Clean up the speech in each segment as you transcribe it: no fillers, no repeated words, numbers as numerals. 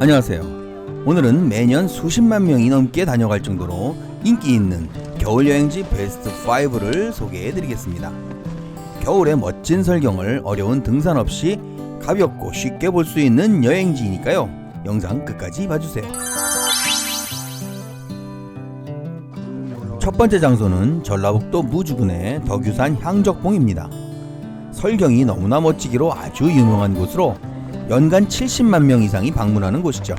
안녕하세요. 오늘은 매년 수십만 명이 넘게 다녀갈 정도로 인기 있는 겨울 여행지 베스트 5를 소개해 드리겠습니다. 겨울의 멋진 설경을 어려운 등산 없이 가볍고 쉽게 볼 수 있는 여행지이니까요. 영상 끝까지 봐주세요. 첫 번째 장소는 전라북도 무주군의 덕유산 향적봉입니다. 설경이 너무나 멋지기로 아주 유명한 곳으로 연간 70만 명 이상이 방문하는 곳이죠.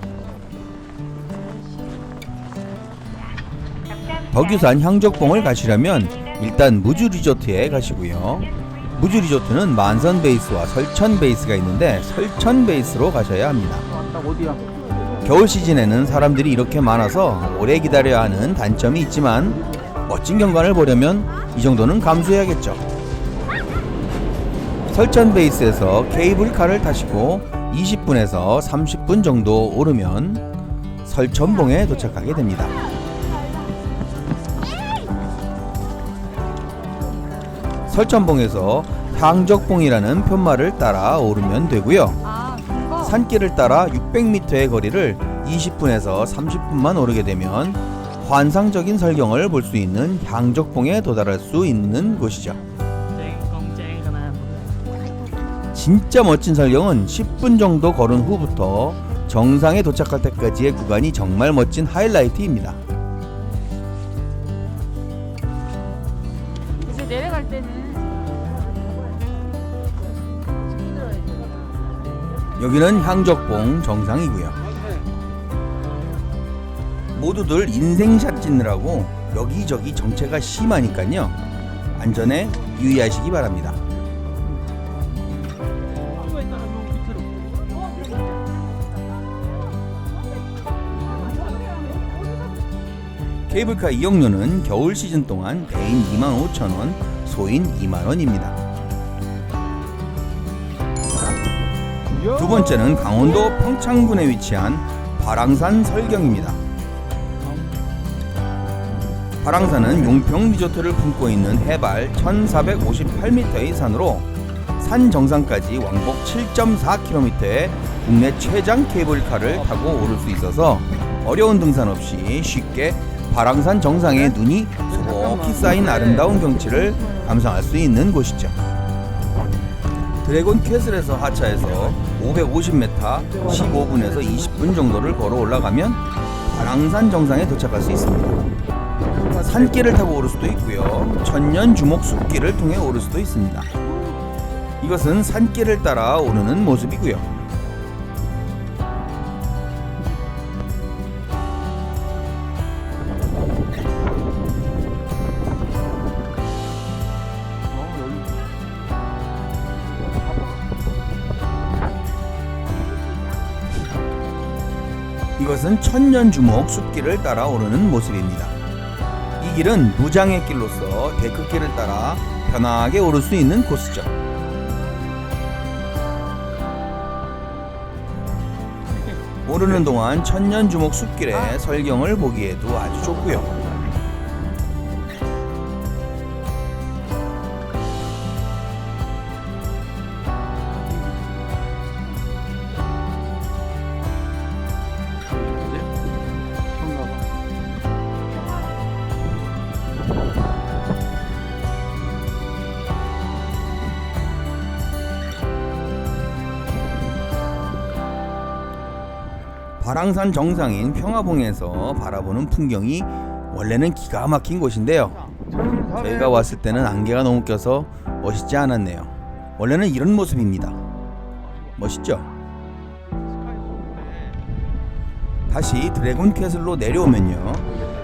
덕유산 향적봉을 가시려면 일단 무주리조트에 가시고요. 무주리조트는 만선 베이스와 설천 베이스가 있는데 설천 베이스로 가셔야 합니다. 겨울 시즌에는 사람들이 이렇게 많아서 오래 기다려야 하는 단점이 있지만 멋진 경관을 보려면 이 정도는 감수해야겠죠. 설천 베이스에서 케이블카를 타시고 20분에서 30분 정도 오르면 설천봉에 도착하게 됩니다. 설천봉에서 향적봉이라는 편말을 따라 오르면 되고요. 산길을 따라 600m의 거리를 20분에서 30분만 오르게 되면 환상적인 설경을 볼 수 있는 향적봉에 도달할 수 있는 곳이죠. 진짜 멋진 설경은 10분 정도 걸은 후부터 정상에 도착할 때까지의 구간이 정말 멋진 하이라이트입니다. 이제 내려갈 때는 여기는 향적봉 정상이고요. 모두들 인생샷 찍느라고 여기저기 정체가 심하니까요. 안전에 유의하시기 바랍니다. 케이블카 이용료는 겨울 시즌 동안 대인 25,000원, 소인 2만원입니다. 두 번째는 강원도 평창군에 위치한 발왕산 설경입니다. 발왕산은 용평 리조트를 품고 있는 해발 1458m의 산으로 산 정상까지 왕복 7.4km의 국내 최장 케이블카를 타고 오를 수 있어서 어려운 등산 없이 쉽게 발왕산 정상에 눈이 소복히 쌓인 아름다운 경치를 감상할 수 있는 곳이죠. 드래곤 캐슬에서 하차해서 550m 15분에서 20분 정도를 걸어 올라가면 발왕산 정상에 도착할 수 있습니다. 산길을 타고 오를 수도 있고요. 천년 주목 숲길을 통해 오를 수도 있습니다. 이것은 산길을 따라 오르는 모습이고요. 이것은 천년주목 숲길을 따라 오르는 모습입니다. 이 길은 무장의 길로서 데크길을 따라 편하게 오를 수 있는 코스죠. 오르는 동안 천년주목 숲길의 설경을 보기에도 아주 좋고요. 발왕산 정상인 평화봉에서 바라보는 풍경이 원래는 기가 막힌 곳인데요. 저희가 왔을 때는 안개가 너무 껴서 멋있지 않았네요. 원래는 이런 모습입니다. 멋있죠? 다시 드래곤 캐슬로 내려오면요.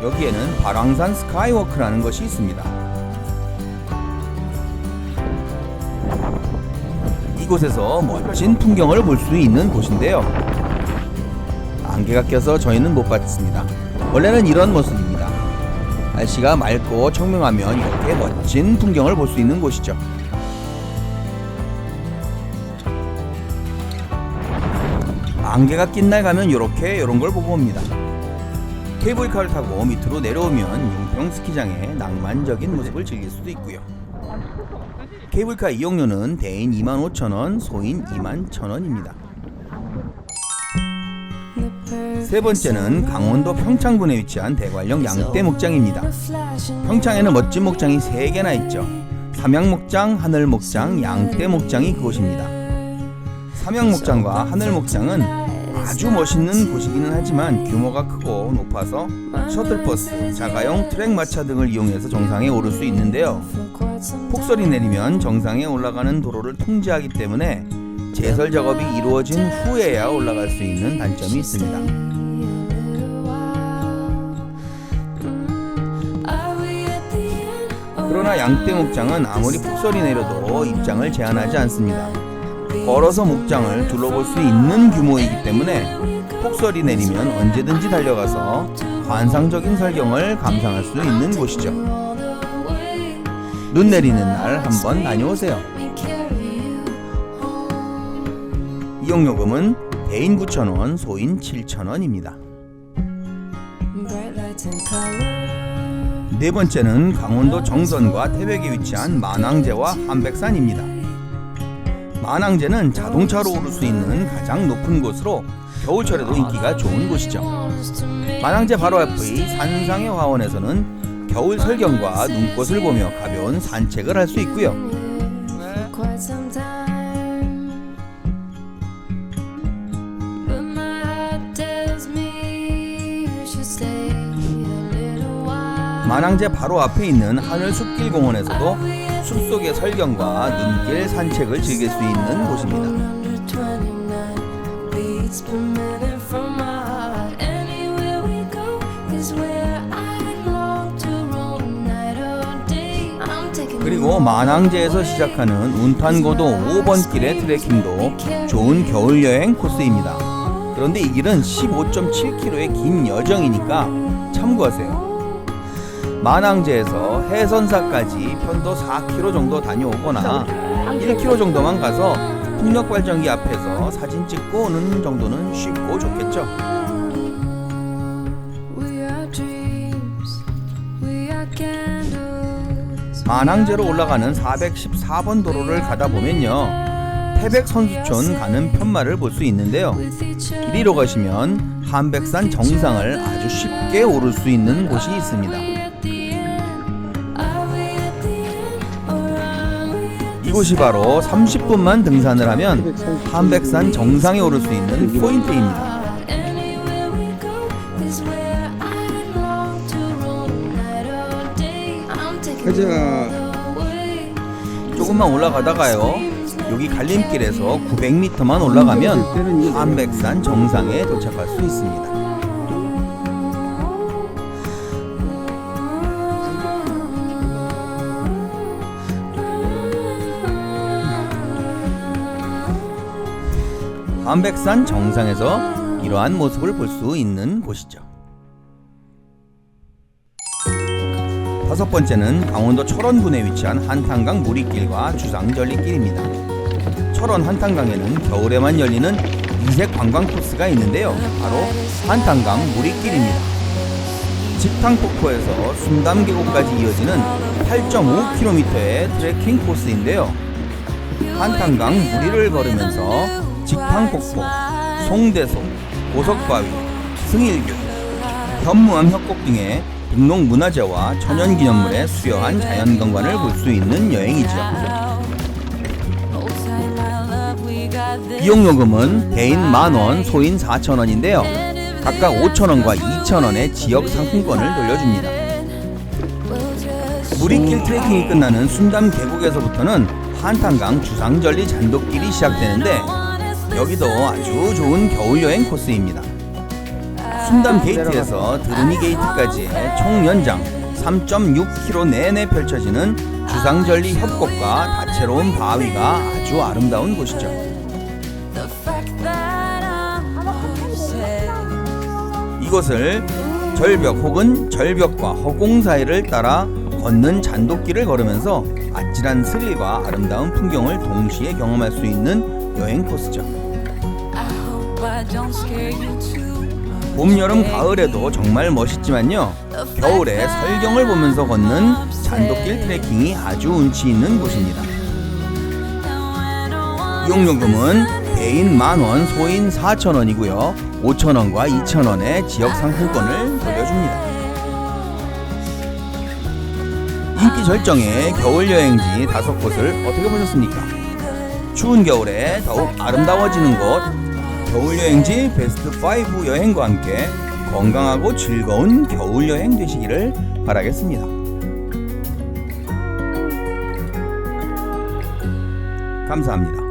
여기에는 발왕산 스카이워크라는 것이 있습니다. 이곳에서 멋진 풍경을 볼 수 있는 곳인데요. 안개가 껴서 저희는 못 봤습니다. 원래는 이런 모습입니다. 날씨가 맑고 청명하면 이렇게 멋진 풍경을 볼 수 있는 곳이죠. 안개가 낀 날 가면 이런 걸 보고 옵니다. 케이블카를 타고 밑으로 내려오면 용평 스키장의 낭만적인 모습을 즐길 수도 있고요. 케이블카 이용료는 대인 25,000원, 소인 21,000원입니다. 세 번째는 강원도 평창군에 위치한 대관령 양떼목장입니다. 평창에는 멋진 목장이 3개나 있죠. 삼양목장, 하늘목장, 양떼목장이 그곳입니다. 삼양목장과 하늘목장은 아주 멋있는 곳이기는 하지만 규모가 크고 높아서 셔틀버스, 자가용 트랙 마차 등을 이용해서 정상에 오를 수 있는데요. 폭설이 내리면 정상에 올라가는 도로를 통제하기 때문에 제설 작업이 이루어진 후에야 올라갈 수 있는 단점이 있습니다. 그러나 양떼목장은 아무리 폭설이 내려도 입장을 제한하지 않습니다. 걸어서 목장을 둘러볼 수 있는 규모이기 때문에 폭설이 내리면 언제든지 달려가서 환상적인 설경을 감상할 수 있는 곳이죠. 눈 내리는 날 한번 다녀오세요. 이용요금은 대인 9,000원, 소인 7,000원입니다. 네 번째는 강원도 정선과 태백에 위치한 만왕제와 한백산입니다. 만왕제는 자동차로 오를 수 있는 가장 높은 곳으로 겨울철에도 인기가 좋은 곳이죠. 만왕제 바로 앞의 산상의 화원에서는 겨울 설경과 눈꽃을 보며 가벼운 산책을 할 수 있고요. 만왕제 바로 앞에 있는 하늘숲길공원에서도 숲속의 설경과 눈길 산책을 즐길 수 있는 곳입니다. 그리고 만왕제에서 시작하는 운탄고도 5번 길의 트레킹도 좋은 겨울여행 코스입니다. 그런데 이 길은 15.7km의 긴 여정이니까 참고하세요. 만왕제에서 해선사까지 편도 4km 정도 다녀오거나 1km 정도만 가서 풍력발전기 앞에서 사진 찍고 오는 정도는 쉽고 좋겠죠. 만왕제로 올라가는 414번 도로를 가다 보면요, 태백 선수촌 가는 편말을 볼 수 있는데요. 이리로 가시면 한백산 정상을 아주 쉽게 오를 수 있는 곳이 있습니다. 이곳이 바로 30분만 등산을 하면 한백산 정상에 오를 수 있는 포인트입니다. 조금만 올라가다가요, 여기 갈림길에서 900m만 올라가면 한백산 정상에 도착할 수 있습니다. 한백산 정상에서 이러한 모습을 볼 수 있는 곳이죠. 다섯 번째는 강원도 철원군에 위치한 한탄강 무리길과 주상절리길입니다. 철원 한탄강에는 겨울에만 열리는 이색 관광 코스가 있는데요, 바로 한탄강 무리길입니다. 직탕폭포에서 순담계곡까지 이어지는 8.5km의 트레킹 코스인데요, 한탄강 무리를 걸으면서 직탕폭포, 송대소, 고석바위, 승일교, 현무암 협곡 등의 등록문화재와 천연기념물에 수여한 자연경관을 볼 수 있는 여행이죠. 이용요금은 개인 10,000원, 소인 4,000원인데요, 각각 5,000원과 2,000원의 지역 상품권을 돌려줍니다. 무리길 트레킹이 끝나는 순담 계곡에서부터는 한탄강 주상절리 잔돗길이 시작되는데, 여기도 아주 좋은 겨울여행 코스입니다. 순담 게이트에서 드루니 게이트까지의 총 연장 3.6km 내내 펼쳐지는 주상절리 협곡과 다채로운 바위가 아주 아름다운 곳이죠. 이곳을 절벽 혹은 절벽과 허공 사이를 따라 걷는 잔돗길을 걸으면서 아찔한 스릴과 아름다운 풍경을 동시에 경험할 수 있는 여행 코스죠. 봄, 여름, 가을에도 정말 멋있지만요, 겨울에 설경을 보면서 걷는 잔돗길 트레킹이 아주 운치 있는 곳입니다. 이용요금은 개인 10,000원, 소인 4,000원이고요. 5,000원과 2,000원의 지역 상품권을 돌려줍니다. 인기 절정의 겨울 여행지 5곳을 어떻게 보셨습니까? 추운 겨울에 더욱 아름다워지는 곳, 겨울 여행지 베스트 5 여행과 함께 건강하고 즐거운 겨울 여행 되시기를 바라겠습니다. 감사합니다.